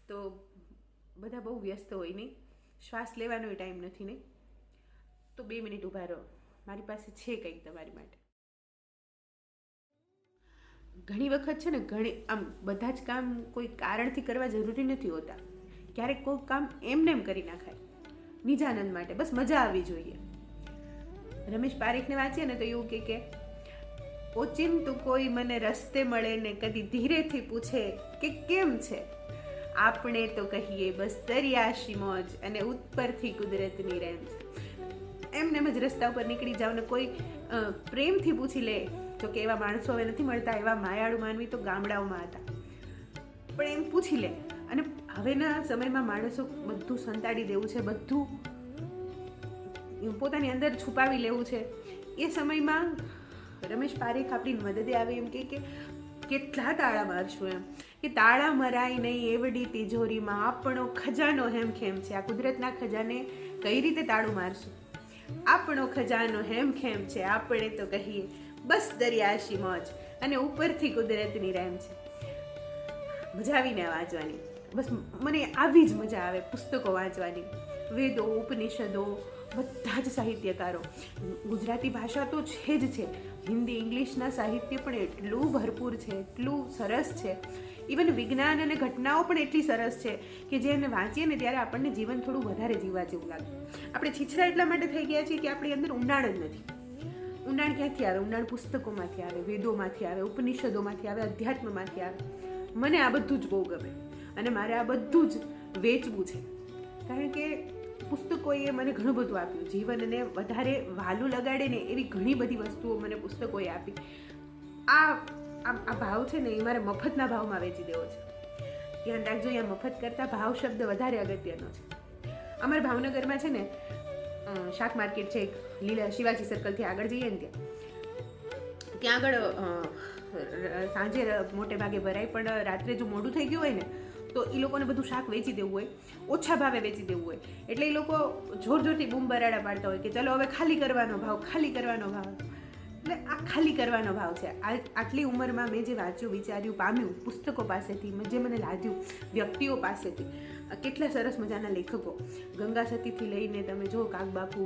તો બધા બહુ વ્યસ્ત હોય નહીં, શ્વાસ લેવાનો ટાઈમ નથી નહીં, તો 2 મિનિટ ઊભા રહો, મારી પાસે છે કંઈક તમારી માટે. ઘણી વખત છે ને, આમ બધા જ કામ કોઈ કારણથી કરવા જરૂરી નથી હોતા. ક્યારેક કોઈ કામ એમને એમ કરી નાખાય નિજાનંદ માટે, બસ મજા આવવી જોઈએ. રમેશ પારેખને વાંચીએ ને તો એવું કે ઓચિંતું કોઈ મને રસ્તે મળે ને કદી ધીરેથી પૂછે કે કેમ છે, આપણે તો કહીએ બસ દરિયાશી મોજ અને ઉપરથી કુદરતની રેમ છે. એમને એમ જ રસ્તા ઉપર નીકળી જાવ ને કોઈ પ્રેમથી પૂછી લે, જો કે એવા માણસો હવે નથી મળતા, એવા માયાળુ માનવી તો ગામડાઓમાં હતા, પણ એમ પૂછી લે. અને હવેના સમયમાં માણસો બધું સંતાડી દેવું છે, બધું પોતાની અંદર છુપાવી લેવું છે. એ સમયમાં રમેશ પારેખ આપણી મદદે આવે એમ કે કેટલા તાળા મારશું, એમ કે તાળા મરાય નહીં એવડી તિજોરીમાં આપણો ખજાનો હેમખેમ છે. આ કુદરતના ખજાને કઈ રીતે તાળું મારશું? આપણો ખજાનો હેમખેમ છે, આપણે તો કહીએ બસ દરિયાશી મોજ અને ઉપરથી કુદરતની રેમ છે. મજા આવીને વાંચવાની, બસ મને આવી જ મજા આવે પુસ્તકો વાંચવાની. વેદો, ઉપનિષદો, બધા જ સાહિત્યકારો, ગુજરાતી ભાષા તો છે જ છે, હિન્દી ઇંગ્લિશના સાહિત્ય પણ એટલું ભરપૂર છે, એટલું સરસ છે. ઇવન વિજ્ઞાન અને ઘટનાઓ પણ એટલી સરસ છે કે જેને વાંચીએ ને ત્યારે આપણને જીવન થોડું વધારે જીવવા જેવું લાગે. આપણે છીછરા એટલા માટે થઈ ગયા છીએ કે આપણી અંદર ઊંડાણ જ નથી. ઊંડાણ ક્યાંથી આવે? ઊંડાણ પુસ્તકોમાંથી આવે, વેદોમાંથી આવે, ઉપનિષદોમાંથી આવે, અધ્યાત્મમાંથી આવે. મને આ બધું જ બહુ ગમે અને મારે આ બધું જ વેચવું છે, કારણ કે પુસ્તકોએ મને ઘણું બધું આપ્યું. જીવનને વધારે વહાલું લગાડે ને એવી ઘણી બધી વસ્તુઓ મને પુસ્તકોએ આપી. આ ભાવ છે ને, એ મારે મફતના ભાવમાં વેચી દેવો છે. ધ્યાન રાખજો, અહીંયા મફત કરતાં ભાવ શબ્દ વધારે અગત્યનો છે. અમારા ભાવનગરમાં છે ને શાક માર્કેટ છે, એક લીલા શિવાજી સર્કલથી આગળ જઈએ ને ત્યાં આગળ સાંજે મોટે ભાગે ભરાય, પણ રાત્રે જો મોડું થઈ ગયું હોય ને તો એ લોકોને બધું શાક વેચી દેવું હોય, ઓછા ભાવે વેચી દેવું હોય, એટલે એ લોકો જોર જોરથી બૂમ બરાડા પાડતા હોય કે ચલો હવે ખાલી કરવાનો ભાવ, ખાલી કરવાનો ભાવ. એટલે આ ખાલી કરવાનો ભાવ છે. આટલી ઉંમરમાં મેં જે વાંચ્યું, વિચાર્યું, પામ્યું પુસ્તકો પાસેથી, જે મને લાગ્યું વ્યક્તિઓ પાસેથી, કેટલા સરસ મજાના લેખકો, ગંગા સતીથી લઈને તમે જો કાગબાપુ,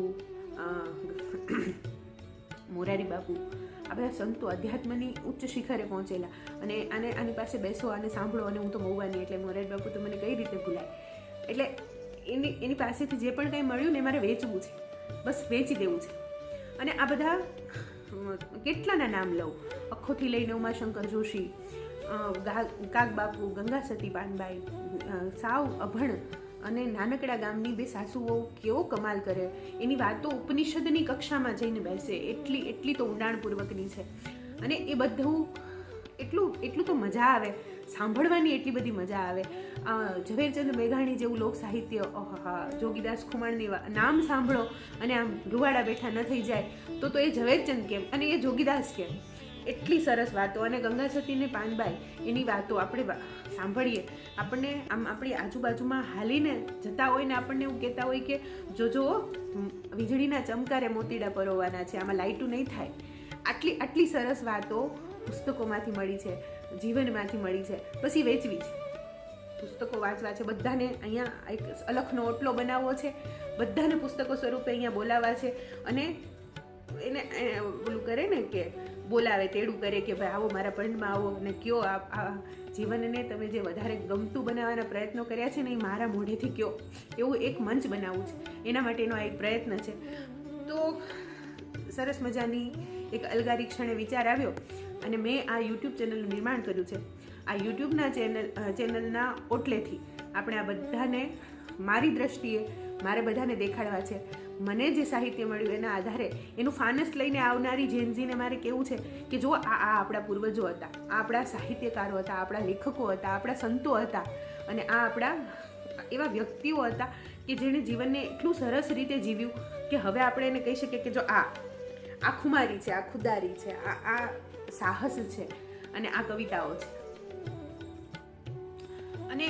મોરારી બાપુ, આ બધા સંતો અધ્યાત્મની ઉચ્ચ શિખરે પહોંચેલા. અને આની પાસે બેસો અને સાંભળો. અને હું તો મહુવાની, એટલે મોરારી બાપુ તો મને કઈ રીતે ભૂલાય. એટલે એની પાસેથી જે પણ કંઈ મળ્યું ને મારે વેચવું છે, બસ વેચી દેવું છે. અને આ બધા કેટલાના નામ લઉં, અખોથી લઈને ઉમાશંકર જોશી, કાગબાપુ, ગંગા સતી પાનબાઈ, સાવ અભણ અને નાનકડા ગામની બે સાસુઓ કેવો કમાલ કરે, એની વાતો ઉપનિષદની કક્ષામાં જઈને બેસે, એટલી તો ઊંડાણપૂર્વકની છે. અને એ બધું એટલું તો મજા આવે સાંભળવાની, એટલી બધી મજા આવે. ઝવેરચંદ મેઘાણી જેવું લોક સાહિત્ય, જોગીદાસ ખુમાણની નામ સાંભળો અને આમ રૂવાડા બેઠા ન થઈ જાય તો એ ઝવેરચંદ કેમ અને એ જોગીદાસ કેમ? એટલી સરસ વાતો. અને ગંગા સતીને પાનબાઈ, એની વાતો આપણે સાંભળીએ, આપણને આમ આપણી આજુબાજુમાં હાલીને જતા હોય ને આપણને એવું કહેતા હોય કે જોજો વીજળીના ચમકારે મોતીડા પરોવાના છે, આમાં લાઇટું નહીં થાય. આટલી સરસ વાતો પુસ્તકોમાંથી મળી છે, જીવનમાંથી મળી છે. બસ એ વેચવી છે, પુસ્તકો વાંચવા છે. બધાને અહીંયા એક અલખનો ઓટલો બનાવવો છે, બધાને પુસ્તકો સ્વરૂપે અહીંયા બોલાવવા છે. અને એને ઓલું કરે ને કે બોલાવે, તેડું કરે કે ભાઈ આવો મારા પંડમાં આવો અને કયો આ જીવનને તમે જે વધારે ગમતું બનાવવાના પ્રયત્નો કર્યા છે ને એ મારા મોઢેથી કયો, એવું એક મંચ બનાવવું છે. એના માટેનો આ એક પ્રયત્ન છે. તો સરસ મજાની એક અલગારી ક્ષણે વિચાર આવ્યો અને મેં આ યુટ્યુબ ચેનલનું નિર્માણ કર્યું છે. આ યુટ્યુબના ચેનલના ઓટલેથી આપણે આ બધાને, મારી દ્રષ્ટિએ મારે બધાને દેખાડવા છે. મને જે સાહિત્ય મળ્યું એના આધારે એનું ફાનસ લઈને આવનારી જેનજીને મારે કેવું છે કે જો આ આપણા પૂર્વજો હતા, આ આપણા સાહિત્યકારો હતા, આપણા લેખકો હતા, આપણા સંતો હતા, અને આ આપણા એવા વ્યક્તિઓ હતા કે જેણે જીવનને એટલું સરસ રીતે જીવ્યું કે હવે આપણે એને કહી શકીએ કે જો આ ખુમારી છે, આ ખુદારી છે, આ સાહસ છે અને આ કવિતાઓ છે. અને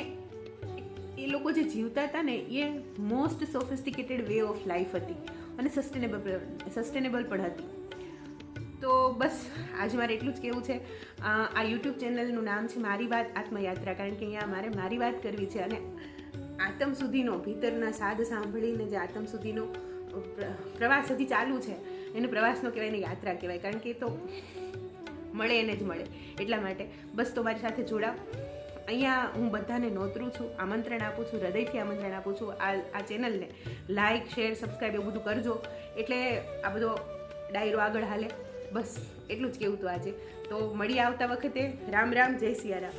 એ લોકો જે જીવતા હતા ને એ most sophisticated way of life હતી અને સસ્ટેનેબલ પણ હતી. તો બસ આજે મારે એટલું જ કહેવું છે. આ યુટ્યુબ ચેનલનું નામ છે મારી વાત આત્મયાત્રા, કારણ કે અહીંયા મારે મારી વાત કરવી છે અને આત્મ સુધીનો ભીતરના સાદ સાંભળીને જે આત્મ સુધીનો પ્રવાસ હજી ચાલુ છે એને પ્રવાસનો કહેવાય ને યાત્રા કહેવાય, કારણ કે એ તો મળે એને જ મળે. એટલા માટે બસ તો મારી સાથે જોડાવ. અહીંયા હું બધાને નોતરું છું, આમંત્રણ આપું છું, હૃદયથી આમંત્રણ આપું છું. આ ચેનલને લાઇક શેર સબસ્ક્રાઈબ એવું બધું કરજો, એટલે આ બધો ડાયરો આગળ હાલે. બસ એટલું જ કહેવું હતું આજે. તો મળીએ આવતા વખતે. રામ રામ, જય સિયારામ.